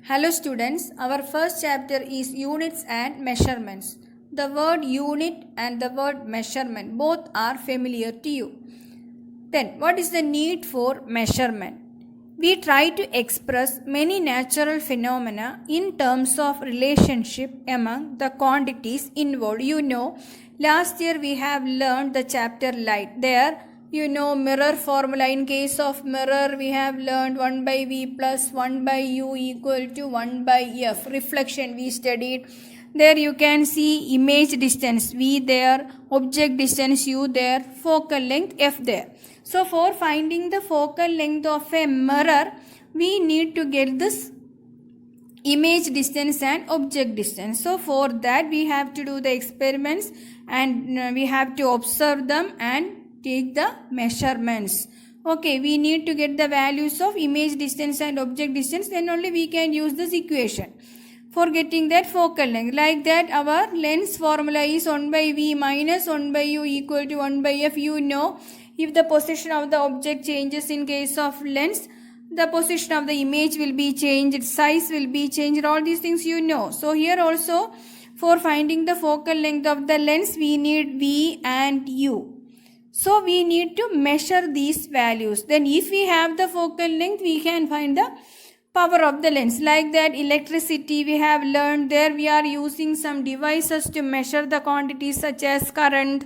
Hello students, our first chapter is units and measurements. The word unit and the word measurement both are familiar to you. Then what is the need for measurement? We try to express many natural phenomena in terms of relationship among the quantities involved. Last year we have learned the chapter light. There mirror formula. In case of mirror we have learned 1 by V plus 1 by U equal to 1 by F. Reflection we studied. There you can see image distance V there, object distance U there, focal length F there. So for finding the focal length of a mirror, we need to get this image distance and object distance. So for that we have to do the experiments and we have to observe them and take the measurements. Okay, we need to get the values of image distance and object distance, then only we can use this equation for getting that focal length. Like that our lens formula is 1 by V minus 1 by U equal to 1 by F. If the position of the object changes in case of lens, the position of the image will be changed, size will be changed, all these things So here also for finding the focal length of the lens we need V and U. So we need to measure these values. Then if we have the focal length, we can find the power of the lens. Like that electricity we have learned, there we are using some devices to measure the quantities such as current,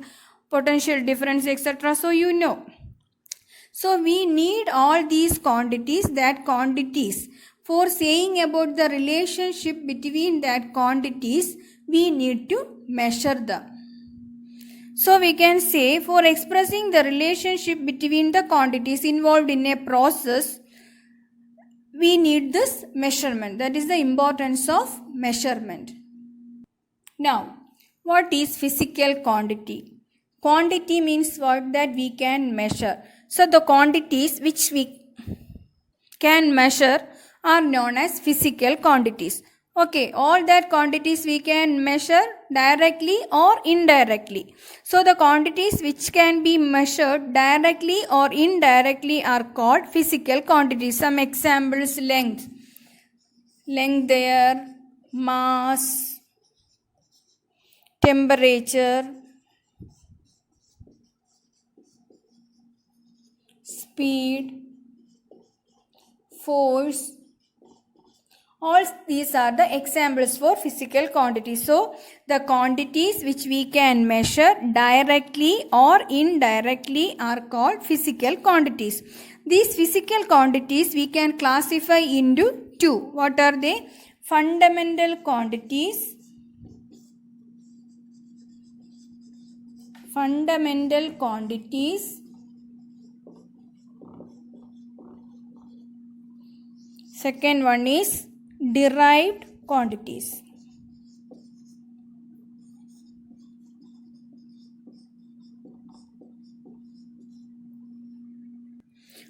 potential difference, etc. So So we need all these quantities, For saying about the relationship between that quantities, we need to measure them. So we can say for expressing the relationship between the quantities involved in a process, we need this measurement. That is the importance of measurement. Now, what is physical quantity? Quantity means what? That we can measure. So the quantities which we can measure are known as physical quantities. Okay, all that quantities we can measure directly or indirectly. So the quantities which can be measured directly or indirectly are called physical quantities. Some examples: length there, mass, temperature, speed, force. All these are the examples for physical quantities. So the quantities which we can measure directly or indirectly are called physical quantities. These physical quantities we can classify into two. What are they? Fundamental quantities. Fundamental quantities. Second one is derived quantities.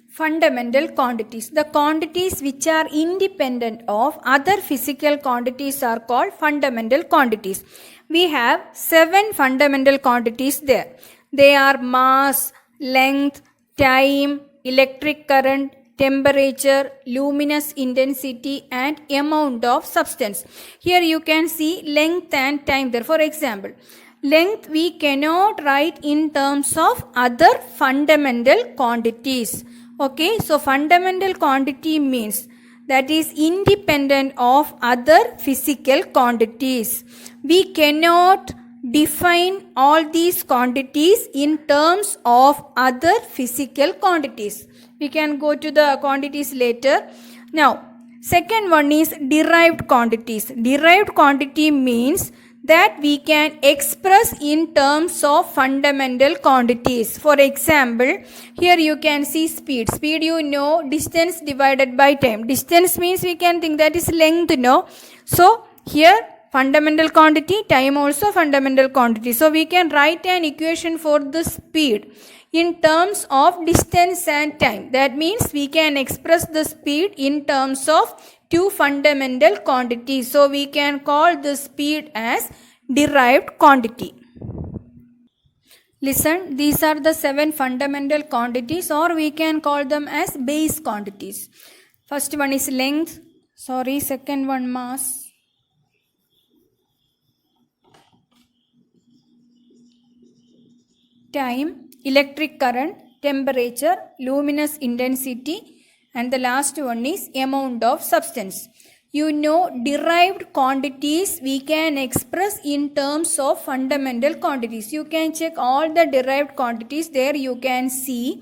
Fundamental quantities. The quantities which are independent of other physical quantities are called fundamental quantities. We have 7 fundamental quantities there. They are mass, length, time, electric current, temperature, luminous intensity and amount of substance. Here you can see length and time there. For example, length we cannot write in terms of other fundamental quantities. Okay, so fundamental quantity means that is independent of other physical quantities. We cannot define all these quantities in terms of other physical quantities. We can go to the quantities later. Now, second one is derived quantities. Derived quantity means that we can express in terms of fundamental quantities. For example, here you can see speed. Speed distance divided by time. Distance means we can think that is length, So, here fundamental quantity, time also fundamental quantity. So, we can write an equation for the speed in terms of distance and time. That means we can express the speed in terms of two fundamental quantities. So we can call the speed as derived quantity. Listen, these are the 7 fundamental quantities, or we can call them as base quantities. First one is length, Sorry, second one mass. Time, electric current, temperature, luminous intensity, and the last one is amount of substance. You know, derived quantities we can express in terms of fundamental quantities. You can check all the derived quantities. There you can see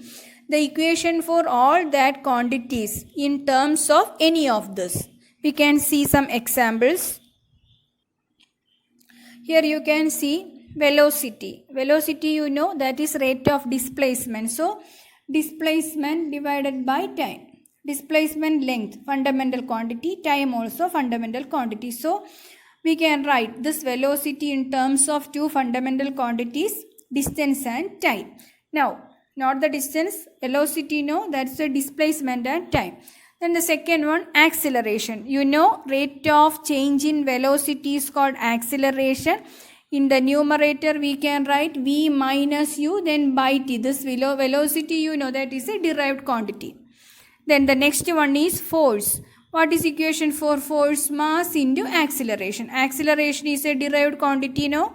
the equation for all that quantities in terms of any of this. We can see some examples. Here you can see velocity. Velocity, you know, that is rate of displacement. So, displacement divided by time. Displacement length, fundamental quantity. Time also fundamental quantity. So, we can write this velocity in terms of two fundamental quantities, distance and time. Now, not the distance, velocity, no, that's the displacement and time. Then the second one, acceleration. You know, rate of change in velocity is called acceleration. In the numerator, we can write v minus u, then by t. This velocity, you know, that is a derived quantity. Then the next one is force. What is equation for force? Mass into acceleration. Acceleration is a derived quantity, no?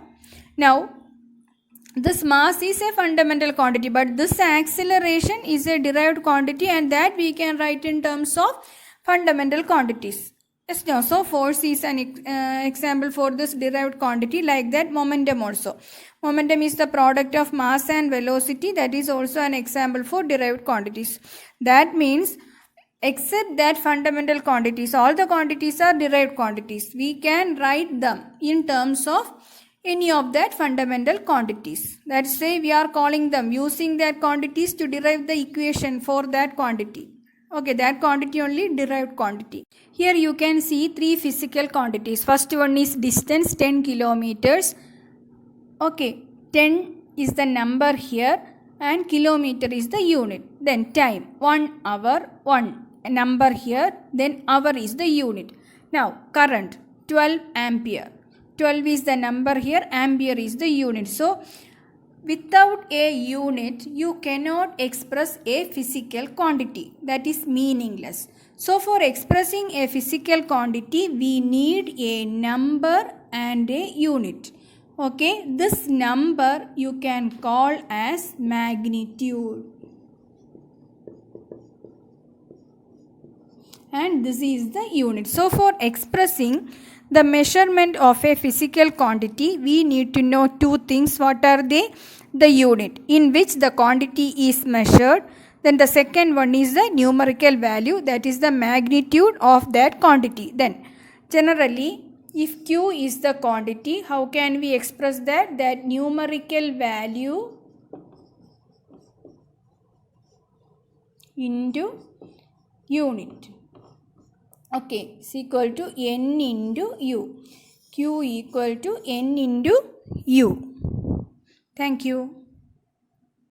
Now, this mass is a fundamental quantity, but this acceleration is a derived quantity, and that we can write in terms of fundamental quantities. Yes, no. So, force is an example for this derived quantity. Like that, momentum also. Momentum is the product of mass and velocity. That is also an example for derived quantities. That means, except that fundamental quantities, all the quantities are derived quantities. We can write them in terms of any of that fundamental quantities. That's why we are calling them, using that quantities to derive the equation for that quantity. Okay, that quantity only derived quantity. Here you can see three physical quantities. First one is distance, 10 kilometers. Okay, 10 is the number here and kilometer is the unit. Then time, 1 hour, 1 number here, then hour is the unit. Now current, 12 ampere. 12 is the number here, ampere is the unit. So, without a unit, you cannot express a physical quantity. That is meaningless. So, for expressing a physical quantity, we need a number and a unit. Okay, this number you can call as magnitude. And this is the unit. So, for expressing the measurement of a physical quantity, we need to know two things. What are they? The unit in which the quantity is measured. Then the second one is the numerical value, that is the magnitude of that quantity. Then generally, if Q is the quantity, how can we express that? That numerical value into unit. Okay, is equal to N into U. Q equal to N into U. Thank you.